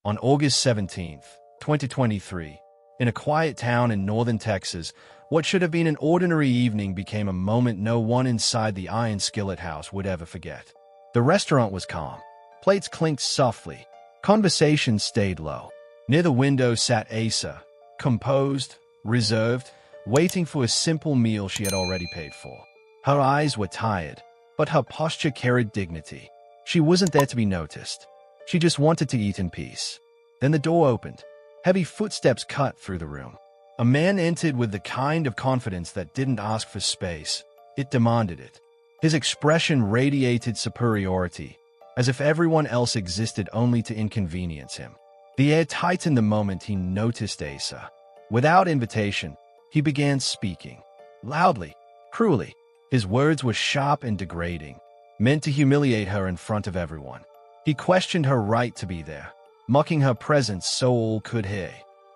On August 17th, 2023, in a quiet town in northern Texas, what should have been an ordinary evening became a moment no one inside the Iron Skillet house would ever forget. The restaurant was calm. Plates clinked softly. Conversation stayed low. Near the window sat Asa, composed, reserved, waiting for a simple meal she had already paid for. Her eyes were tired, but her posture carried dignity. She wasn't there to be noticed. She just wanted to eat in peace. Then the door opened. Heavy footsteps cut through the room. A man entered with the kind of confidence that didn't ask for space. It demanded it. His expression radiated superiority, as if everyone else existed only to inconvenience him. The air tightened the moment he noticed Asa. Without invitation, he began speaking. Loudly, cruelly. His words were sharp and degrading, meant to humiliate her in front of everyone. He questioned her right to be there, mocking her presence so all could hear.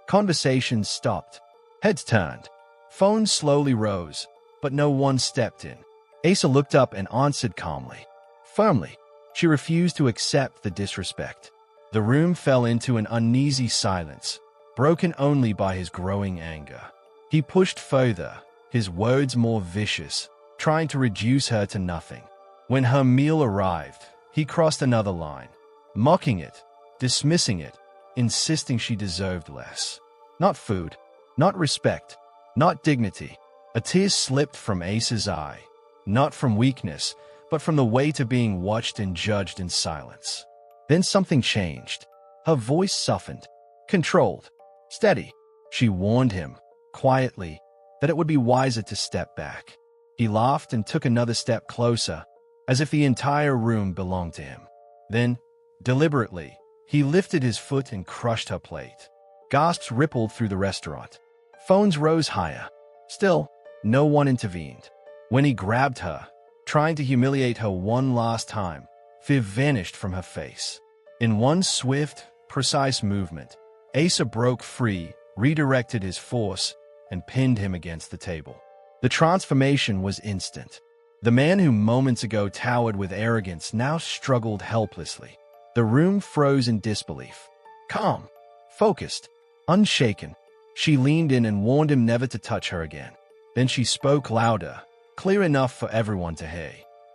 Conversations stopped. Heads turned. Phones slowly rose, but no one stepped in. Asa looked up and answered calmly. Firmly. She refused to accept the disrespect. The room fell into an uneasy silence, broken only by his growing anger. He pushed further, his words more vicious, trying to reduce her to nothing. When her meal arrived, he crossed another line, mocking it, dismissing it, insisting she deserved less. Not food, not respect, not dignity. A tear slipped from Asa's eye, not from weakness, but from the weight of being watched and judged in silence. Then something changed. Her voice softened, controlled, steady. She warned him, quietly, that it would be wiser to step back. He laughed and took another step closer, as if the entire room belonged to him. Then, deliberately, he lifted his foot and crushed her plate. Gasps rippled through the restaurant. Phones rose higher. Still, no one intervened. When he grabbed her, trying to humiliate her one last time, fear vanished from her face. In one swift, precise movement, Asa broke free, redirected his force, and pinned him against the table. The transformation was instant. The man who moments ago towered with arrogance now struggled helplessly. The room froze in disbelief. Calm, focused, unshaken, she leaned in and warned him never to touch her again. Then she spoke louder, clear enough for everyone to hear.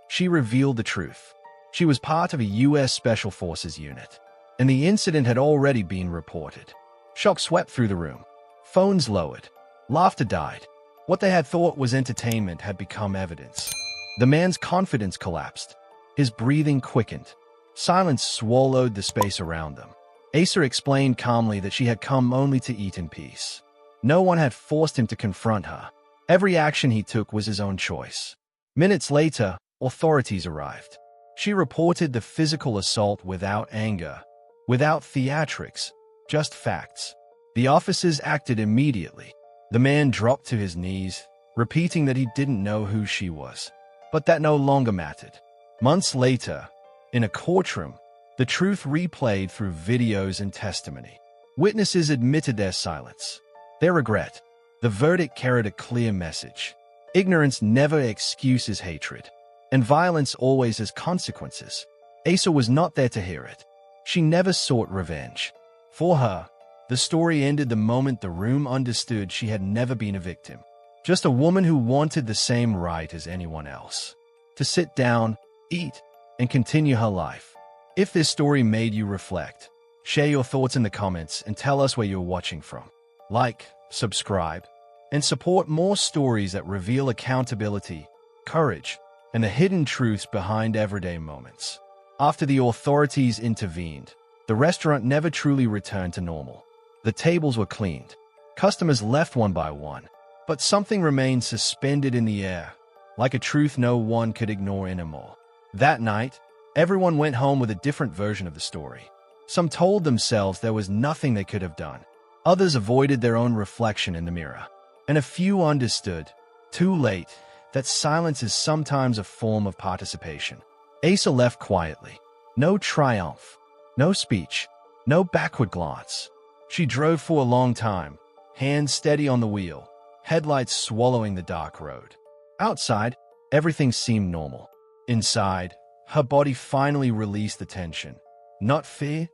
She revealed the truth. She was part of a U.S. Special Forces unit, and the incident had already been reported. Shock swept through the room. Phones lowered. Laughter died. What they had thought was entertainment had become evidence. The man's confidence collapsed. His breathing quickened. Silence swallowed the space around them. Asa explained calmly that she had come only to eat in peace. No one had forced him to confront her. Every action he took was his own choice. Minutes later, authorities arrived. She reported the physical assault without anger, without theatrics, just facts. The officers acted immediately. The man dropped to his knees, repeating that he didn't know who she was. But that no longer mattered. Months later, in a courtroom, the truth replayed through videos and testimony. Witnesses admitted their silence, their regret. The verdict carried a clear message. Ignorance never excuses hatred, and violence always has consequences. Asa was not there to hear it. She never sought revenge. For her, the story ended the moment the room understood she had never been a victim. Just a woman who wanted the same right as anyone else. To sit down, eat, and continue her life. If this story made you reflect, share your thoughts in the comments and tell us where you're watching from. Like, subscribe, and support more stories that reveal accountability, courage, and the hidden truths behind everyday moments. After the authorities intervened, the restaurant never truly returned to normal. The tables were cleaned. Customers left one by one, but something remained suspended in the air, like a truth no one could ignore anymore. That night, everyone went home with a different version of the story. Some told themselves there was nothing they could have done. Others avoided their own reflection in the mirror. And a few understood, too late, that silence is sometimes a form of participation. Asa left quietly. No triumph, no speech, no backward glance. She drove for a long time, hands steady on the wheel, headlights swallowing the dark road. Outside, everything seemed normal. Inside, her body finally released the tension. Not fear,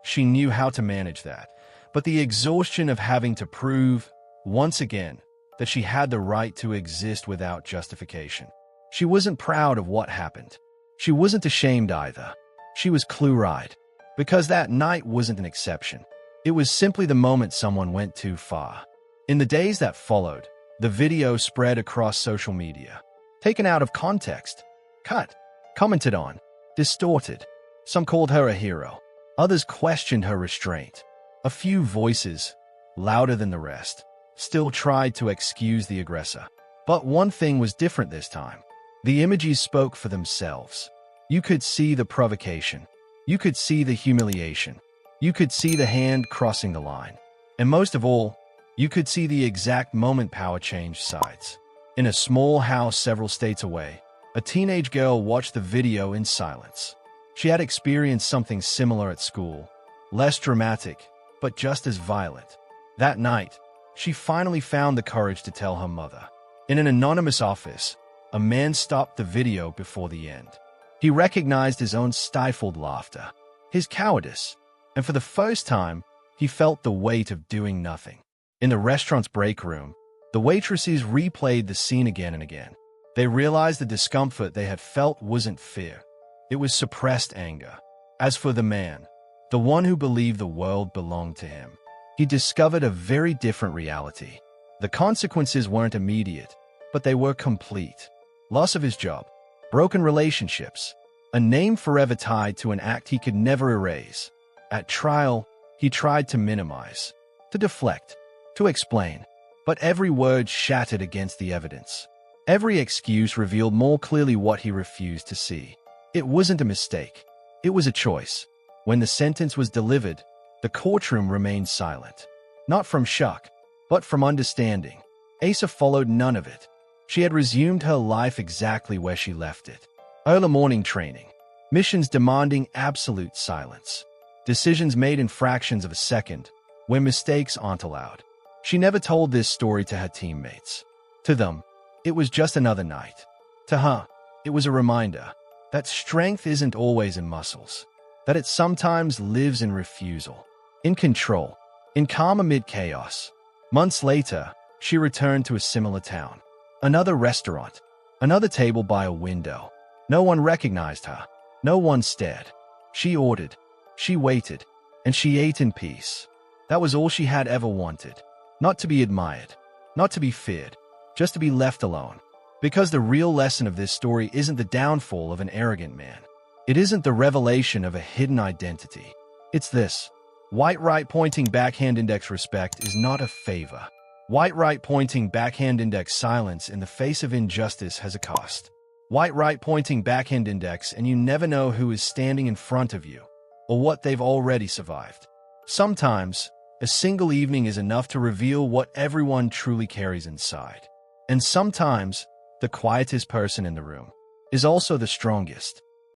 She knew how to manage that. But the exhaustion of having to prove, once again, that she had the right to exist without justification. She wasn't proud of what happened. She wasn't ashamed either. She was clue-eyed. Because that night wasn't an exception. It was simply the moment someone went too far. In the days that followed, the video spread across social media. Taken out of context, cut, commented on, distorted. Some called her a hero. Others questioned her restraint. A few voices, louder than the rest, still tried to excuse the aggressor. But one thing was different this time. The images spoke for themselves. You could see the provocation. You could see the humiliation. You could see the hand crossing the line. And most of all, you could see the exact moment power changed sides. In a small house several states away, a teenage girl watched the video in silence. She had experienced something similar at school, less dramatic, but just as violent. That night, she finally found the courage to tell her mother. In an anonymous office, a man stopped the video before the end. He recognized his own stifled laughter, his cowardice, and for the first time, he felt the weight of doing nothing. In the restaurant's break room, the waitresses replayed the scene again and again. They realized the discomfort they had felt wasn't fear. It was suppressed anger. As for the man, the one who believed the world belonged to him, he discovered a very different reality. The consequences weren't immediate, but they were complete. Loss of his job, broken relationships, a name forever tied to an act he could never erase. At trial, he tried to minimize, to deflect, to explain, but every word shattered against the evidence. Every excuse revealed more clearly what he refused to see. It wasn't a mistake. It was a choice. When the sentence was delivered, the courtroom remained silent. Not from shock, but from understanding. Asa followed none of it. She had resumed her life exactly where she left it. Early morning training. Missions demanding absolute silence. Decisions made in fractions of a second, where mistakes aren't allowed. She never told this story to her teammates. To them, it was just another night. To her, it was a reminder that strength isn't always in muscles, that it sometimes lives in refusal, in control, in calm amid chaos. Months later, she returned to a similar town. Another restaurant, another table by a window. No one recognized her. No one stared. She ordered, she waited, and she ate in peace. That was all she had ever wanted. Not to be admired, not to be feared, just to be left alone. Because the real lesson of this story isn't the downfall of an arrogant man. It isn't the revelation of a hidden identity. It's this. White right pointing backhand index respect is not a favor. White right pointing backhand index silence in the face of injustice has a cost. White right pointing backhand index and you never know who is standing in front of you or what they've already survived. Sometimes, a single evening is enough to reveal what everyone truly carries inside. And sometimes, the quietest person in the room is also the strongest.